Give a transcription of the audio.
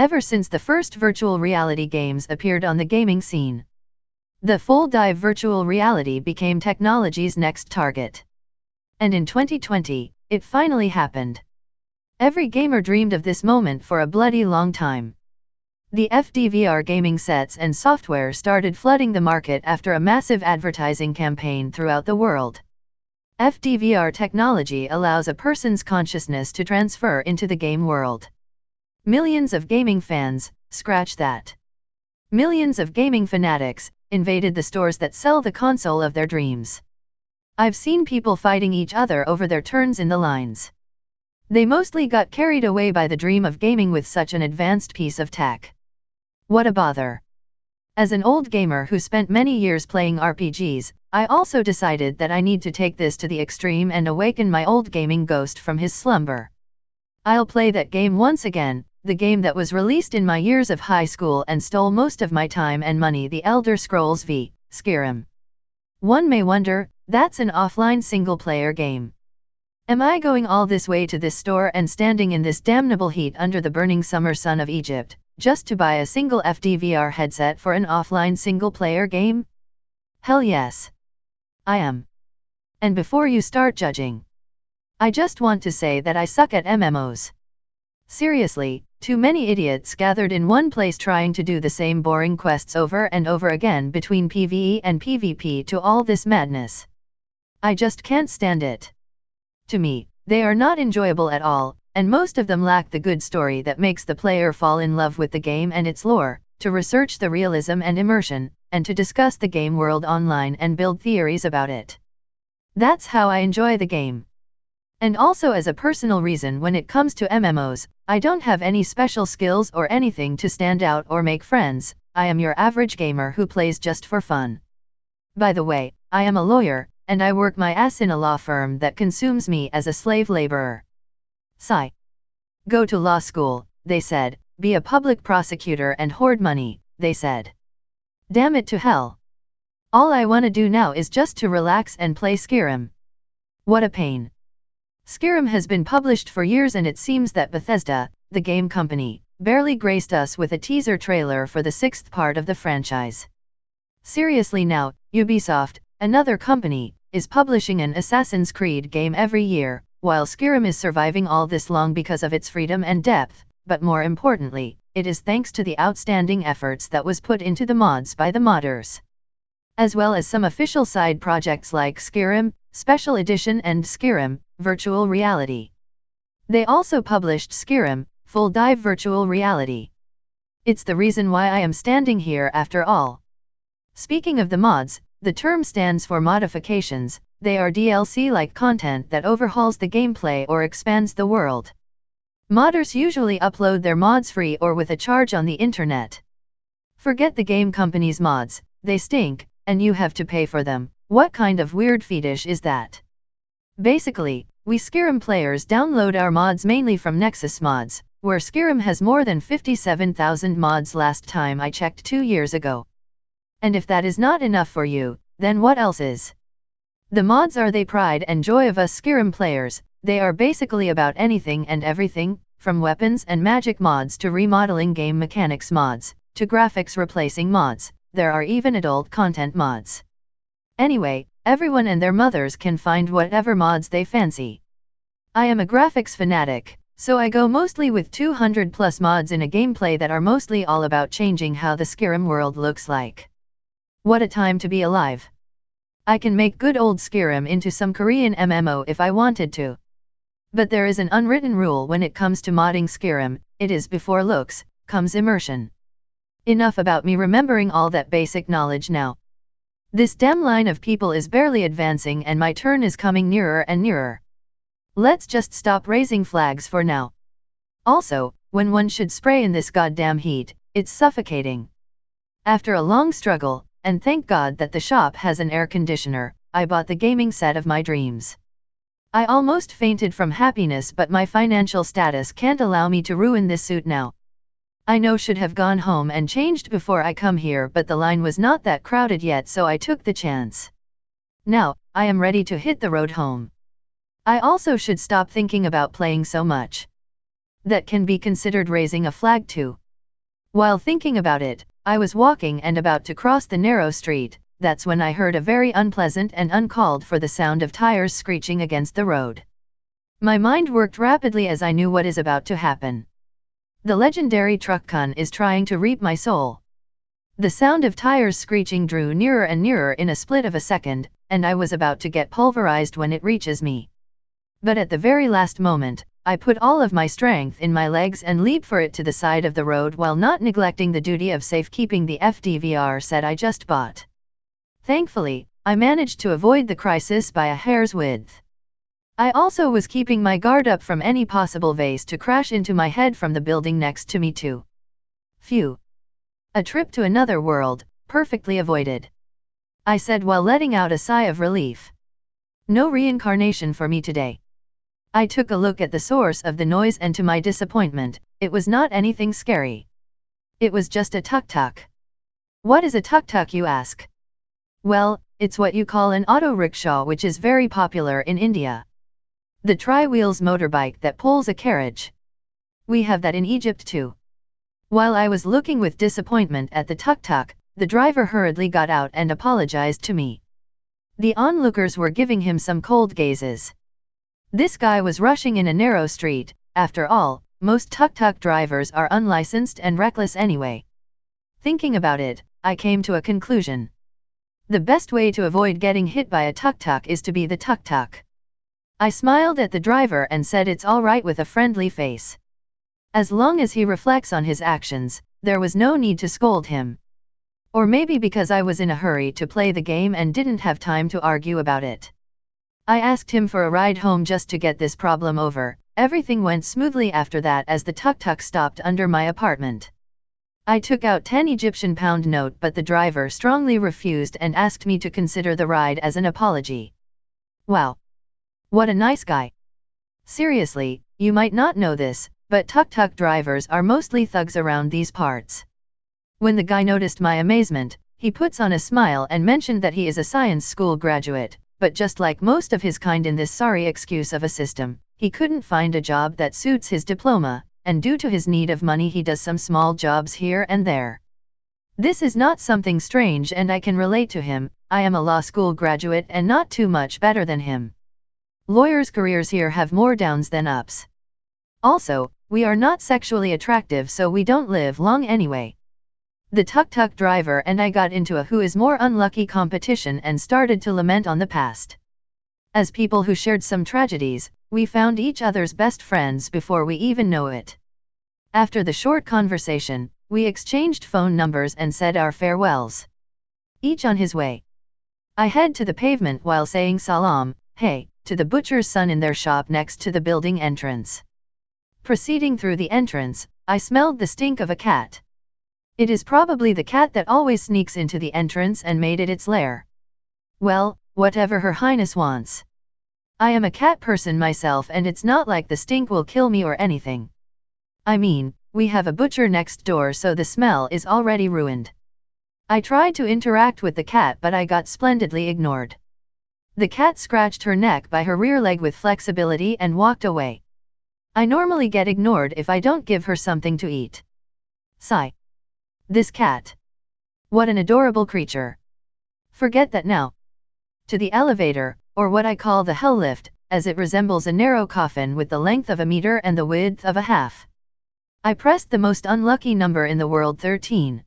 ever since the first virtual reality games appeared on the gaming scene. The full-dive virtual reality became technology's next target. And in 2020, it finally happened. Every gamer dreamed of this moment for a bloody long time. The FDVR gaming sets and software started flooding the market after a massive advertising campaign throughout the world. FDVR technology allows a person's consciousness to transfer into the game world. Millions of gaming fans, scratch that. Millions of gaming fanatics, invaded the stores that sell the console of their dreams. I've seen people fighting each other over their turns in the lines. They mostly got carried away by the dream of gaming with such an advanced piece of tech. What a bother. As an old gamer who spent many years playing RPGs, I also decided that I need to take this to the extreme and awaken my old gaming ghost from his slumber. I'll play that game once again, the game that was released in my years of high school and stole most of my time and money, The Elder Scrolls V, Skyrim. One may wonder, that's an offline single-player game. Am I going all this way to this store and standing in this damnable heat under the burning summer sun of Egypt, just to buy a single FDVR headset for an offline single-player game? Hell yes. I am. And before you start judging, I just want to say that I suck at MMOs. Seriously, too many idiots gathered in one place trying to do the same boring quests over and over again between PvE and PvP to all this madness. I just can't stand it. To me, they are not enjoyable at all, and most of them lack the good story that makes the player fall in love with the game and its lore, to research the realism and immersion, and to discuss the game world online and build theories about it. That's how I enjoy the game. And also as a personal reason, when it comes to MMOs, I don't have any special skills or anything to stand out or make friends. I am your average gamer who plays just for fun. By the way, I am a lawyer, and I work my ass in a law firm that consumes me as a slave laborer. Sigh. Go to law school, they said, be a public prosecutor and hoard money, they said. Damn it to hell. All I wanna do now is just to relax and play Skyrim. What a pain. Skyrim has been published for years and it seems that Bethesda, the game company, barely graced us with a teaser trailer for the 6th part of the franchise. Seriously now, Ubisoft, another company, is publishing an Assassin's Creed game every year, while Skyrim is surviving all this long because of its freedom and depth, but more importantly, it is thanks to the outstanding efforts that was put into the mods by the modders. As well as some official side projects like Skyrim Special Edition and Skyrim Virtual Reality. They also published Skyrim Full Dive Virtual Reality. It's the reason why I am standing here after all. Speaking of the mods, the term stands for modifications. They are DLC-like content that overhauls the gameplay or expands the world. Modders usually upload their mods free or with a charge on the internet. Forget the game company's mods, they stink, and you have to pay for them. What kind of weird fetish is that? Basically, we Skyrim players download our mods mainly from Nexus Mods, where Skyrim has more than 57,000 mods last time I checked 2 years ago. And if that is not enough for you, then what else is? The mods are the pride and joy of us Skyrim players. They are basically about anything and everything, from weapons and magic mods to remodeling game mechanics mods, to graphics replacing mods. There are even adult content mods. Anyway, everyone and their mothers can find whatever mods they fancy. I am a graphics fanatic, so I go mostly with 200 plus mods in a gameplay that are mostly all about changing how the Skyrim world looks like. What a time to be alive. I can make good old Skyrim into some Korean MMO if I wanted to. But there is an unwritten rule when it comes to modding Skyrim, it is before looks, comes immersion. Enough about me remembering all that basic knowledge now. This damn line of people is barely advancing and my turn is coming nearer and nearer. Let's just stop raising flags for now. Also, when one should spray in this goddamn heat, it's suffocating. After a long struggle, and thank God that the shop has an air conditioner, I bought the gaming set of my dreams. I almost fainted from happiness, but my financial status can't allow me to ruin this suit now. I know should have gone home and changed before I come here, but the line was not that crowded yet, so I took the chance. Now, I am ready to hit the road home. I also should stop thinking about playing so much. That can be considered raising a flag too. While thinking about it, I was walking and about to cross the narrow street. That's when I heard a very unpleasant and uncalled for the sound of tires screeching against the road. My mind worked rapidly as I knew what is about to happen. The legendary truckcon is trying to reap my soul. The sound of tires screeching drew nearer and nearer in a split of a second, and I was about to get pulverized when it reaches me. But at the very last moment, I put all of my strength in my legs and leap for it to the side of the road while not neglecting the duty of safekeeping the FDVR set I just bought. Thankfully, I managed to avoid the crisis by a hair's width. I also was keeping my guard up from any possible vase to crash into my head from the building next to me too. Phew. A trip to another world, perfectly avoided. I said while letting out a sigh of relief. No reincarnation for me today. I took a look at the source of the noise and to my disappointment, it was not anything scary. It was just a tuk-tuk. What is a tuk-tuk, you ask? Well, it's what you call an auto rickshaw, which is very popular in India. The tri-wheels motorbike that pulls a carriage. We have that in Egypt too. While I was looking with disappointment at the tuk-tuk, the driver hurriedly got out and apologized to me. The onlookers were giving him some cold gazes. This guy was rushing in a narrow street. After all, most tuk-tuk drivers are unlicensed and reckless anyway. Thinking about it, I came to a conclusion. The best way to avoid getting hit by a tuk-tuk is to be the tuk-tuk. I smiled at the driver and said it's all right with a friendly face. As long as he reflects on his actions, there was no need to scold him. Or maybe because I was in a hurry to play the game and didn't have time to argue about it. I asked him for a ride home just to get this problem over. Everything went smoothly after that as the tuk-tuk stopped under my apartment. I took out 10 Egyptian pound note, but the driver strongly refused and asked me to consider the ride as an apology. Wow. What a nice guy. Seriously, you might not know this, but tuk-tuk drivers are mostly thugs around these parts. When the guy noticed my amazement, he puts on a smile and mentioned that he is a science school graduate, but just like most of his kind in this sorry excuse of a system, he couldn't find a job that suits his diploma, and due to his need of money he does some small jobs here and there. This is not something strange and I can relate to him. I am a law school graduate and not too much better than him. Lawyers' careers here have more downs than ups. Also, we are not sexually attractive, so we don't live long anyway. The tuk-tuk driver and I got into a who is more unlucky competition and started to lament on the past. As people who shared some tragedies, we found each other's best friends before we even know it. After the short conversation, we exchanged phone numbers and said our farewells. Each on his way. I head to the pavement while saying salam, hey, to the butcher's son in their shop next to the building entrance. Proceeding through the entrance, I smelled the stink of a cat. It is probably the cat that always sneaks into the entrance and made it its lair. Well, whatever Her Highness wants. I am a cat person myself and it's not like the stink will kill me or anything. I mean, we have a butcher next door, so the smell is already ruined. I tried to interact with the cat but I got splendidly ignored. The cat scratched her neck by her rear leg with flexibility and walked away. I normally get ignored if I don't give her something to eat. Sigh. This cat. What an adorable creature. Forget that now. To the elevator, or what I call the hell lift, as it resembles a narrow coffin with the length of a meter and the width of a half. I pressed the most unlucky number in the world, 13.